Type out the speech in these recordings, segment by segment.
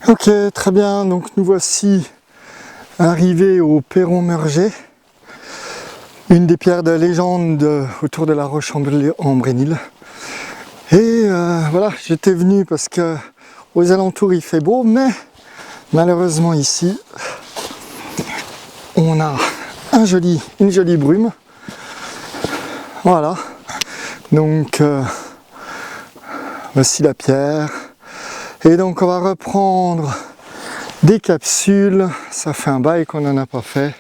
Ok, très bien, donc nous voici arrivés au Perron Murger, une des pierres de légende autour de la Roche-en-Brénil. Et voilà, j'étais venu parce que aux alentours il fait beau, mais malheureusement ici, on a une jolie brume. Voilà, donc voici la pierre. Et donc on va reprendre des capsules, ça fait un bail qu'on n'en a pas fait.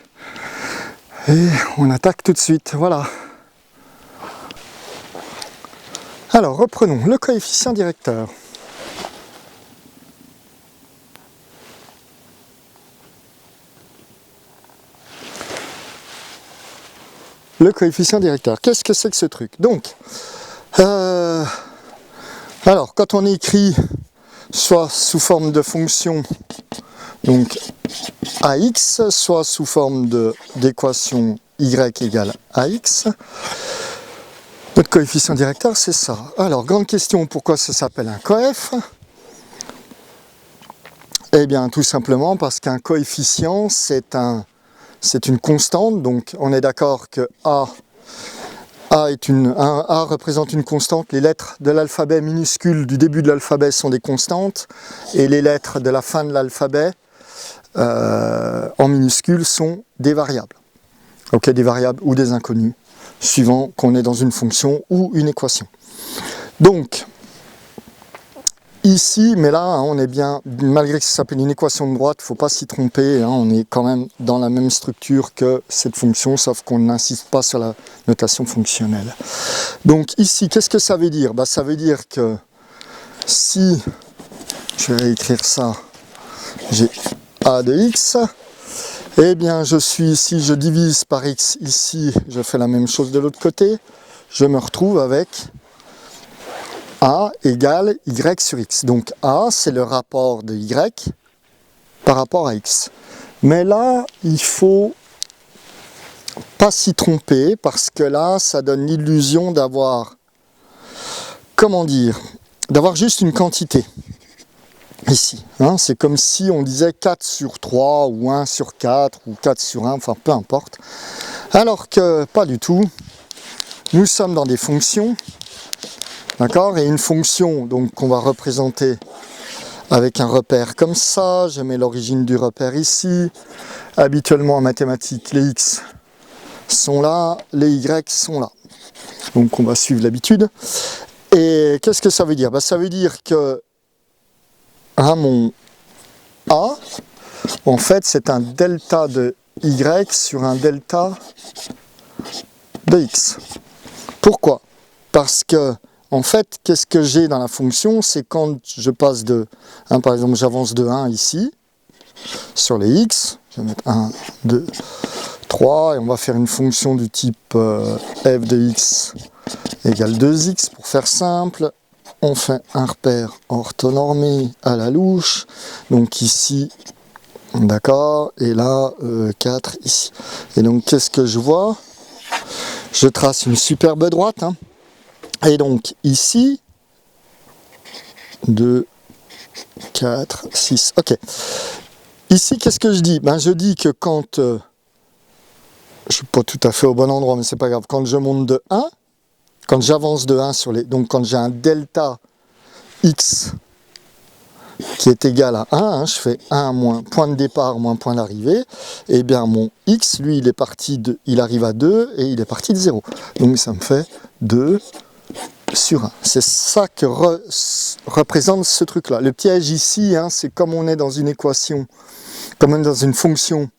Et on attaque tout de suite, voilà. Alors reprenons le coefficient directeur. Le coefficient directeur, qu'est-ce que c'est que ce truc? Donc, alors quand on écrit soit sous forme de fonction, donc AX, soit sous forme d'équation Y égale AX, notre coefficient directeur c'est ça. Alors, grande question, pourquoi ça s'appelle un coef? Eh bien, tout simplement parce qu'un coefficient c'est une constante, donc on est d'accord que A représente une constante, les lettres de l'alphabet minuscule du début de l'alphabet sont des constantes, et les lettres de la fin de l'alphabet en minuscule sont des variables. Ok, des variables ou des inconnus, suivant qu'on est dans une fonction ou une équation. Donc, ici, mais là, on est bien, malgré que ça s'appelle une équation de droite, il ne faut pas s'y tromper, on est quand même dans la même structure que cette fonction, sauf qu'on n'insiste pas sur la notation fonctionnelle. Donc ici, qu'est-ce que ça veut dire? Ça veut dire que si, je vais réécrire ça, j'ai a de x, eh bien si je divise par x ici, je fais la même chose de l'autre côté, je me retrouve avec A égale Y sur X. Donc A, c'est le rapport de Y par rapport à X. Mais là, il faut pas s'y tromper parce que là, ça donne l'illusion d'avoir, d'avoir juste une quantité. Ici, c'est comme si on disait 4 sur 3 ou 1 sur 4 ou 4 sur 1, enfin peu importe. Alors que pas du tout. Nous sommes dans des fonctions. D'accord, et une fonction donc qu'on va représenter avec un repère comme ça. Je mets l'origine du repère ici. Habituellement en mathématiques, les x sont là, les y sont là. Donc on va suivre l'habitude. Et qu'est-ce que ça veut dire? Ça veut dire que mon A, en fait, c'est un delta de y sur un delta de x. Pourquoi? Parce que en fait, qu'est-ce que j'ai dans la fonction? C'est quand je passe de 1, par exemple, j'avance de 1 ici, sur les x, je vais mettre 1, 2, 3, et on va faire une fonction du type f de x égale 2x, pour faire simple. On fait un repère orthonormé à la louche, donc ici, d'accord, et là, 4 ici. Et donc, qu'est-ce que je vois? Je trace une superbe droite, et donc ici, 2, 4, 6, ok. Ici, qu'est-ce que je dis? Je dis que quand, je ne suis pas tout à fait au bon endroit, mais c'est pas grave, quand je monte de 1, quand j'avance de 1 sur les... Donc quand j'ai un delta x qui est égal à 1, je fais 1 moins point de départ moins point d'arrivée, et bien mon x, lui, il arrive à 2 et il est parti de 0. Donc ça me fait 2 sur 1. C'est ça que représente ce truc-là. Le piège ici, c'est comme on est dans une équation, comme on est dans une fonction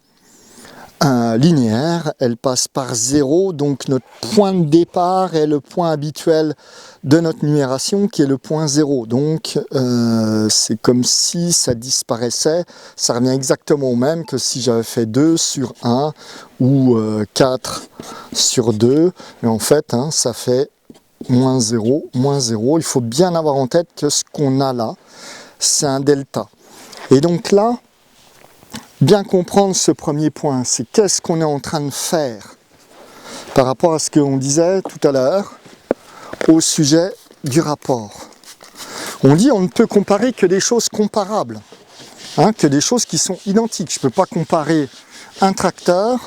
linéaire, elle passe par 0, donc notre point de départ est le point habituel de notre numération qui est le point 0. Donc c'est comme si ça disparaissait, ça revient exactement au même que si j'avais fait 2 sur 1 ou 4 sur 2, mais en fait ça fait moins 0, moins 0. Il faut bien avoir en tête que ce qu'on a là, c'est un delta. Et donc là, bien comprendre ce premier point, c'est qu'est-ce qu'on est en train de faire par rapport à ce qu'on disait tout à l'heure au sujet du rapport. On dit on ne peut comparer que des choses comparables. hein, que des choses qui sont identiques. Je ne peux pas comparer un tracteur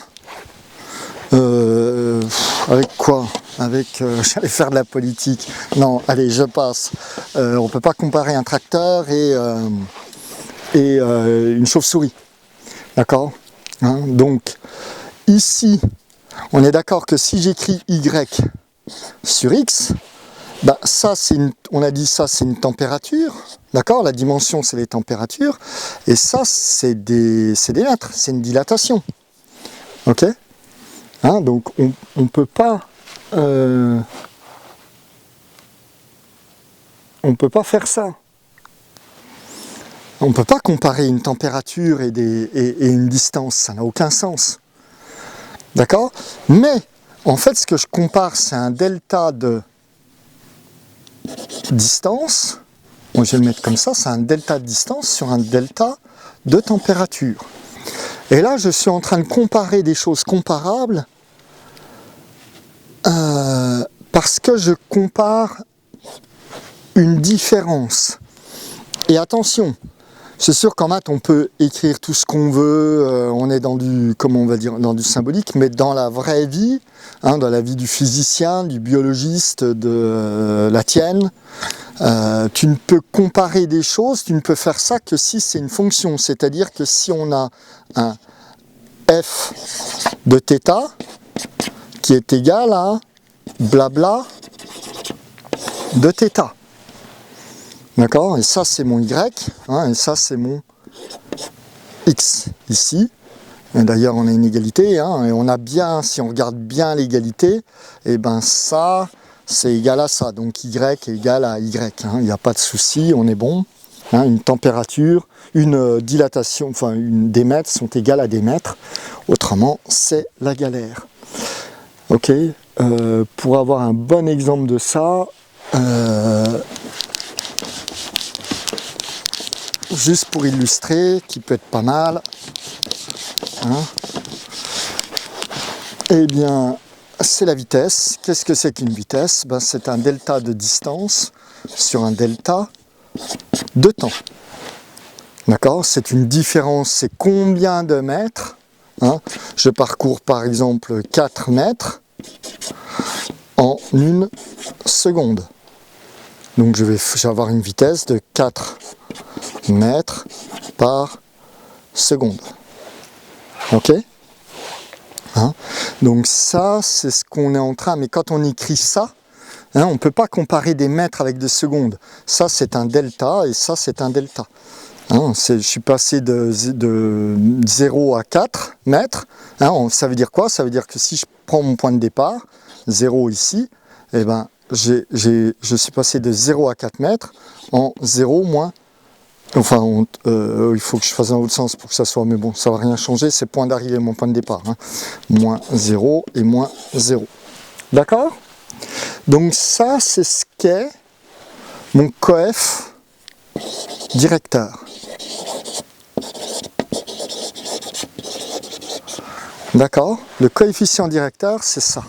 avec quoi? Avec, j'allais faire de la politique. Non, allez, je passe. On ne peut pas comparer un tracteur et une chauve-souris. D'accord, hein? Donc, ici, on est d'accord que si j'écris Y sur X, bah, ça, on a dit ça, c'est une température. D'accord, la dimension, c'est les températures. Et ça, c'est des mètres, c'est une dilatation. Ok, hein, donc, on ne peut pas... on peut pas faire ça. On ne peut pas comparer une température et une distance, ça n'a aucun sens. D'accord? Mais, en fait, ce que je compare, c'est un delta de distance. Bon, je vais le mettre comme ça, c'est un delta de distance sur un delta de température. Et là, je suis en train de comparer des choses comparables parce que je compare une différence. Et attention, c'est sûr qu'en maths, on peut écrire tout ce qu'on veut, on est dans du, comment on va dire, dans du symbolique, mais dans la vraie vie, hein, dans la vie du physicien, du biologiste, de la tienne, tu ne peux comparer des choses, tu ne peux faire ça que si c'est une fonction, c'est-à-dire que si on a un f de θ qui est égal à blabla de θ. D'accord? Et ça, c'est mon Y, hein, et ça, c'est mon X, ici. D'ailleurs, on a une égalité, hein, et on a bien, si on regarde bien l'égalité, et ben ça, c'est égal à ça. Donc, Y est égal à Y. Hein, il n'y a pas de souci, on est bon. Hein, une température, une dilatation, enfin, des mètres sont égales à des mètres. Autrement, c'est la galère. Ok, pour avoir un bon exemple de ça, juste pour illustrer, qui peut être pas mal, hein, eh bien, c'est la vitesse. Qu'est-ce que c'est qu'une vitesse? Ben, c'est un delta de distance sur un delta de temps. D'accord? C'est une différence, c'est combien de mètres, hein? Je parcours par exemple 4 mètres en 1 seconde. Donc je vais avoir une vitesse de 4 mètres par seconde. Ok, hein? Donc ça, c'est ce qu'on est en train... Mais quand on écrit ça, hein, on ne peut pas comparer des mètres avec des secondes. Ça, c'est un delta et ça, c'est un delta. Hein, je suis passé de 0 à 4 mètres. Hein, ça veut dire quoi? Ça veut dire que si je prends mon point de départ, 0 ici, eh ben, je suis passé de 0 à 4 mètres en 0 moins... Enfin, il faut que je fasse dans l'autre sens pour que ça soit... Mais bon, ça ne va rien changer, c'est point d'arrivée, mon point de départ. Hein. Moins 0 et moins 0. D'accord? Donc ça, c'est ce qu'est mon coef directeur. D'accord? Le coefficient directeur, c'est ça.